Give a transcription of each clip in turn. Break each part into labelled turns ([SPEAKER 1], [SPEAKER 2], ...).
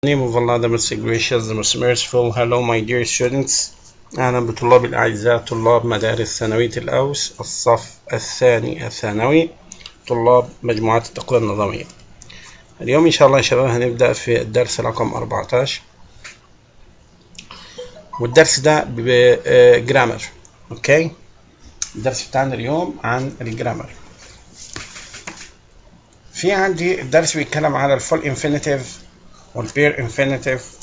[SPEAKER 1] In the name of Allah, the most gracious, the most merciful. Hello my dear students. أهلا بطلاب الأعزاء طلاب مدارس ثانوية الأوس الصف الثاني الثانوي، طلاب مجموعات التقوية النظامية. اليوم إن شاء الله يا شباب هنبدأ في الدرس رقم 14، والدرس ده بجرامر. أوكي، الدرس بتاعنا اليوم عن الجرامر. في عندي الدرس بيتكلم على الفول انفينيتيف والبير انفينيتيف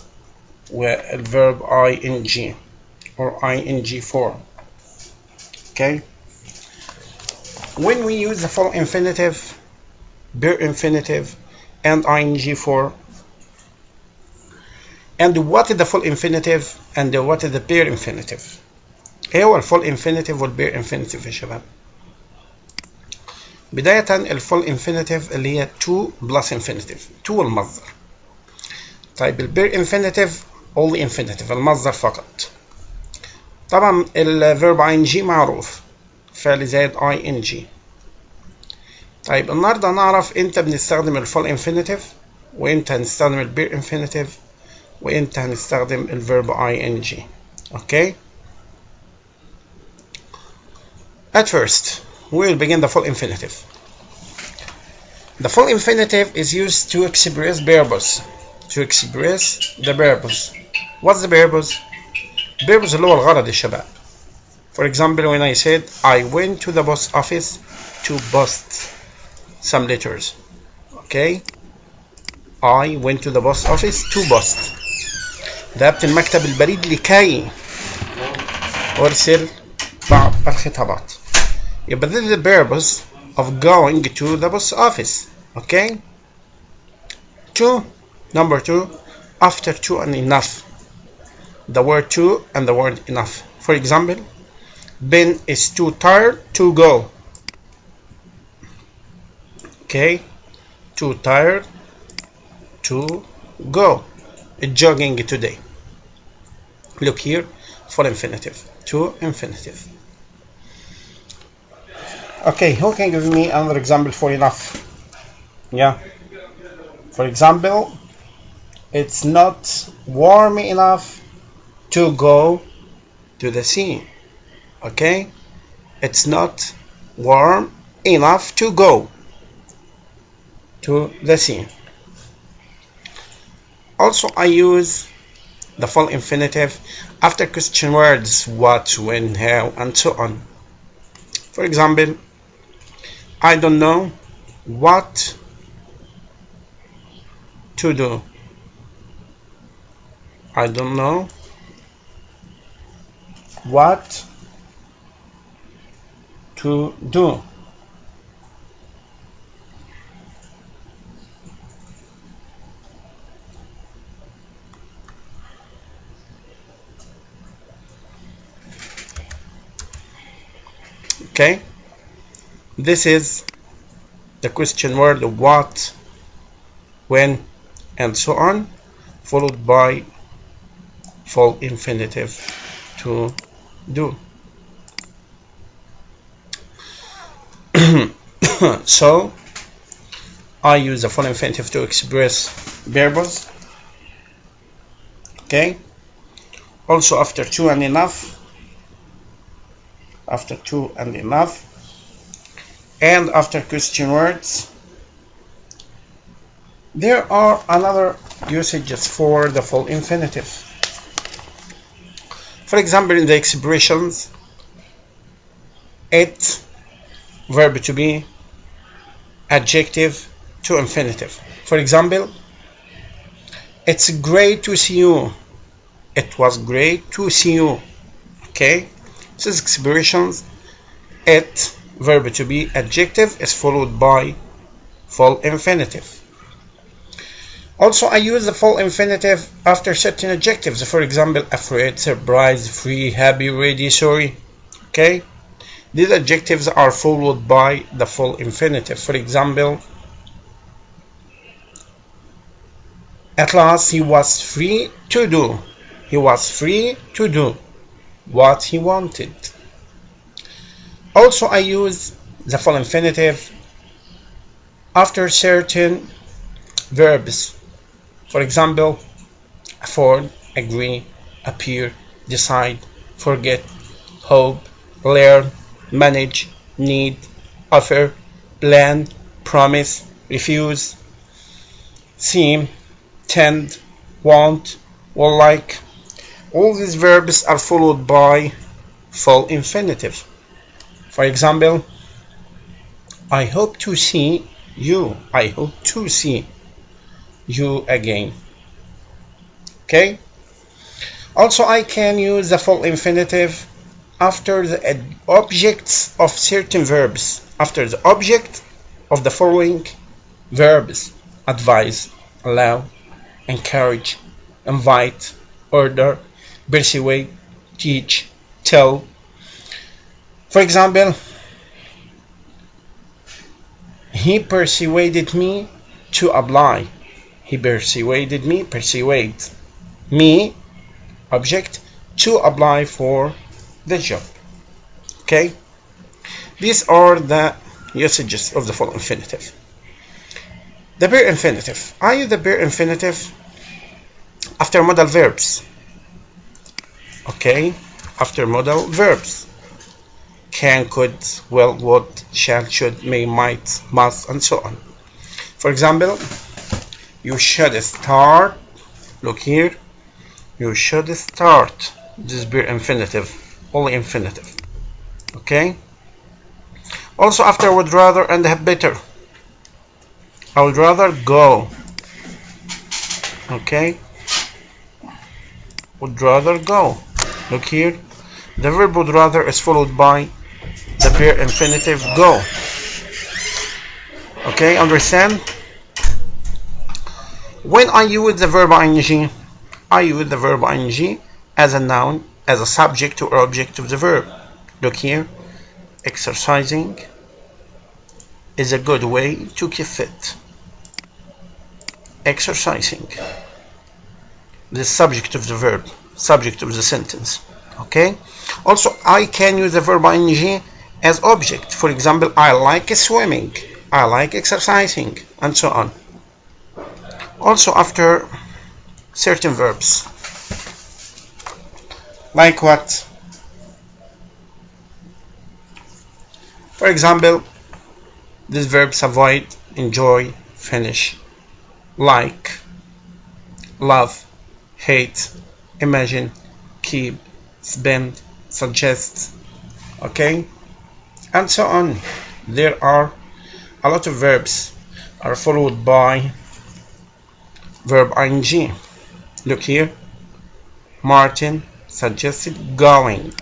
[SPEAKER 1] والverb ing or ing form. Okay, when we use the full infinitive, bare infinitive and ing form, and what is the full infinitive and what is the bare infinitive. ايه هو الفول انفينيتيف والبير انفينيتيف يا شباب؟ بداية الفول انفينيتيف اللي هي to plus infinitive، to المصدر. طيب البير انفينيتيف only infinitive، المصدر فقط. طبعا الفيرب ing معروف، فعل زائد ing. طيب النهارده هنعرف امتى بنستخدم الفول انفينيتيف، وامتى هنستخدم البير انفينيتيف، وامتى هنستخدم الفيرب ing. Okay, at first we will begin the full infinitive. The full infinitive is used to express verbs, to express the verbs. What's the verbs? Verbs اللي هو الغرض يا شباب. For example, when I said I went to the post office to post some letters. Okay, I went to the post office to post. ذهبت المكتب البريد لكي أرسل بعض الخطابات. يبقى this is the verbs of going to the post office. Okay, to, number two, after to and enough. The word to and the word enough. For example, Ben is too tired to go. Okay, too tired to go jogging today. Look here, full infinitive, to infinitive. Okay, who can give me another example for enough? Yeah, for example, it's not warm enough to go to the sea. Okay, it's not warm enough to go to the sea. Also, I use the full infinitive after question words what, when, how, and so on. For example, I don't know what to do. I don't know what to do. Okay, this is the question word what, when, and so on, followed by full infinitive to do. So I use the full infinitive to express verbs. Okay, also after to and enough, after to and enough, and after question words. There are another usages for the full infinitive. For example, in the expressions it, verb to be, adjective to infinitive. For example, it's great to see you. It was great to see you. Okay, this expressions it, verb to be, adjective is followed by full infinitive. Also, I use the full infinitive after certain adjectives. For example, afraid, surprised, free, happy, ready, sorry. Okay, these adjectives are followed by the full infinitive. For example, at last he was free to do. He was free to do what he wanted. Also, I use the full infinitive after certain verbs. For example, afford, agree, appear, decide, forget, hope, learn, manage, need, offer, plan, promise, refuse, seem, tend, want, or like. All these verbs are followed by full infinitive. For example, I hope to see you. I hope to see you again. Okay? Also, I can use the full infinitive after the objects of certain verbs. After the object of the following verbs: advise, allow, encourage, invite, order, persuade, teach, tell. For example, he persuaded me to apply. He persuaded me, persuade me, object, to apply for the job. Okay? These are the usages of the full infinitive. The bare infinitive. I use the bare infinitive after modal verbs. Okay? After modal verbs. Can, could, will, would, shall, should, may, might, must, and so on. For example, you should start. Look here. You should start. This is bare infinitive. Only infinitive. Okay? Also after would rather and have better. I would rather go. Okay? Would rather go. Look here. The verb would rather is followed by the bare infinitive go. Okay, understand? When I use the verb ing, I use the verb ing as a noun, as a subject or object of the verb. Look here. Exercising is a good way to keep fit. Exercising. The subject of the verb, subject of the sentence. Okay? Also, I can use the verb ing as object. For example, I like swimming, I like exercising, and so on. Also after certain verbs. Like what? For example, these verbs avoid, enjoy, finish, like, love, hate, imagine, keep, spend, suggest, okay, and so on. There are a lot of verbs are followed by verb ing. Look here. Martin suggested going.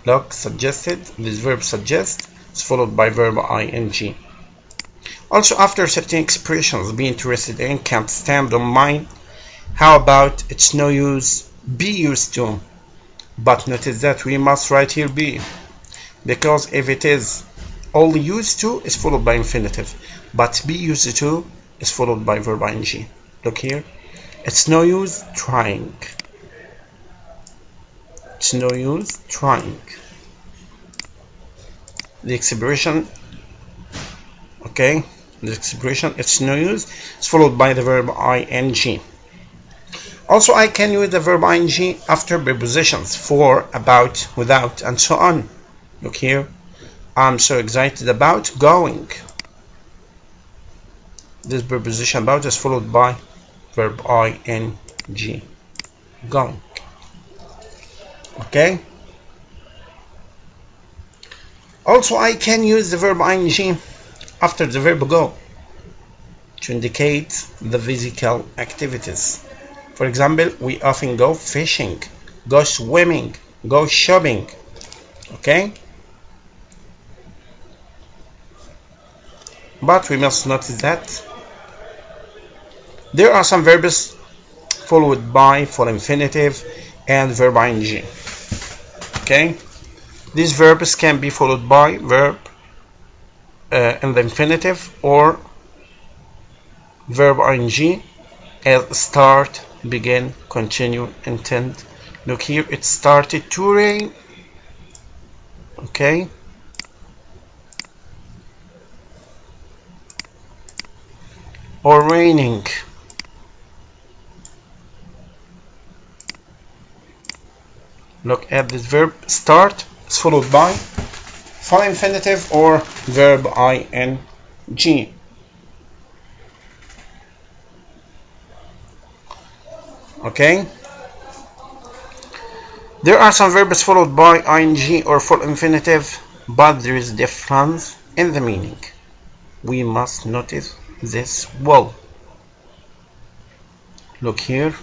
[SPEAKER 1] Look, suggested. This verb suggest is followed by verb ing. Also after certain expressions be interested in, can't stand, don't mind. How about it's no use, be used to? But notice that we must write here be, because if it is only used to is followed by infinitive, but be used to is followed by verb ing. Look here. It's no use trying. It's no use trying. The expression, okay, the expression it's no use is followed by the verb ing. Also, I can use the verb ing after prepositions for, about, without, and so on. Look here. I'm so excited about going. This preposition about is followed by verb ing. Going. Okay. Also, I can use the verb ing after the verb go to indicate the physical activities. For example, we often go fishing, go swimming, go shopping. Okay? But we must notice that there are some verbs followed by full infinitive and verb ing. Okay? These verbs can be followed by verb in the infinitive or verb ing as start, begin, continue, intend. Look here, it started to rain. Okay. Or raining. Look at this verb start. It's followed by full infinitive or verb ing. Okay. There are some verbs followed by ing or full infinitive, but there is difference in the meaning. We must notice this well. Look here.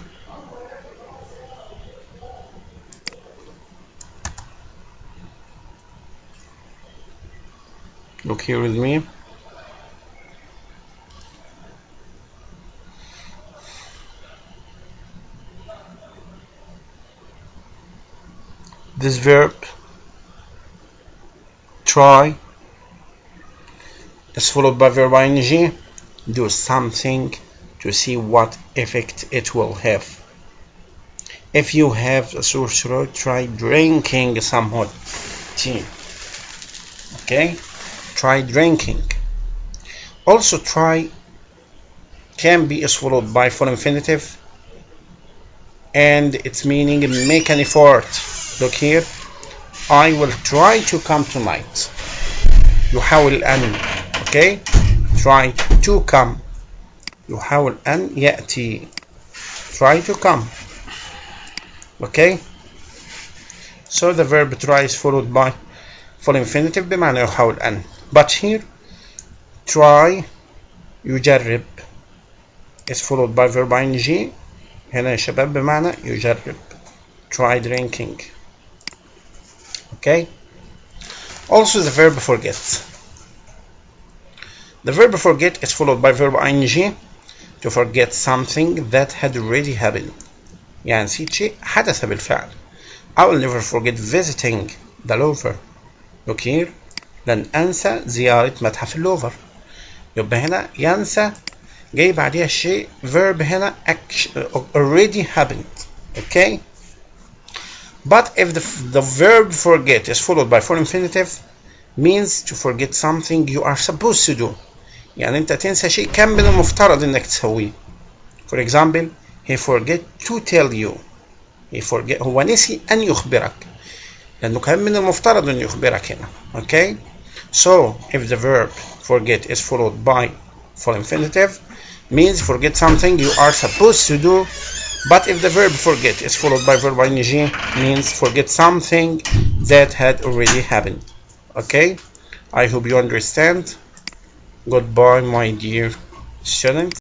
[SPEAKER 1] Look here with me. This verb try is followed by verb ing. Do something to see what effect it will have. If you have a sore throat, try drinking some hot tea. Okay, try drinking. Also, try can be is followed by full infinitive, and its meaning make an effort. Look here. I will try to come tonight. يحاول أن. Okay, try to come. يحاول أن يأتي. Try to come. Okay, so the verb try is followed by full infinitive بمعنى يحاول أن. But here try يجرب is followed by verb ing. هنا يا شباب بمعنى يجرب. Try drinking. Okay. Also the verb forget. The verb forget is followed by verb ing. To forget something that had already happened. يعني نسيت شيء حدث بالفعل. I will never forget visiting the Louvre. Look here. لن أنسى زيارة متحف اللوفر. يبقى هنا ينسى جاي بعديها الشيء verb هنا already happened. Okay. But if the verb forget is followed by full infinitive, means to forget something you are supposed to do. يعني انت تنسى شيء كان من المفترض انك تسويه. For example, he forget to tell you. He forget هو نسي ان يخبرك. لانه كان من المفترض ان يخبرك هنا. Okay? So if the verb forget is followed by full infinitive, means forget something you are supposed to do. But if the verb forget is followed by verb ing, means forget something that had already happened. Okay? I hope you understand. Goodbye, my dear students.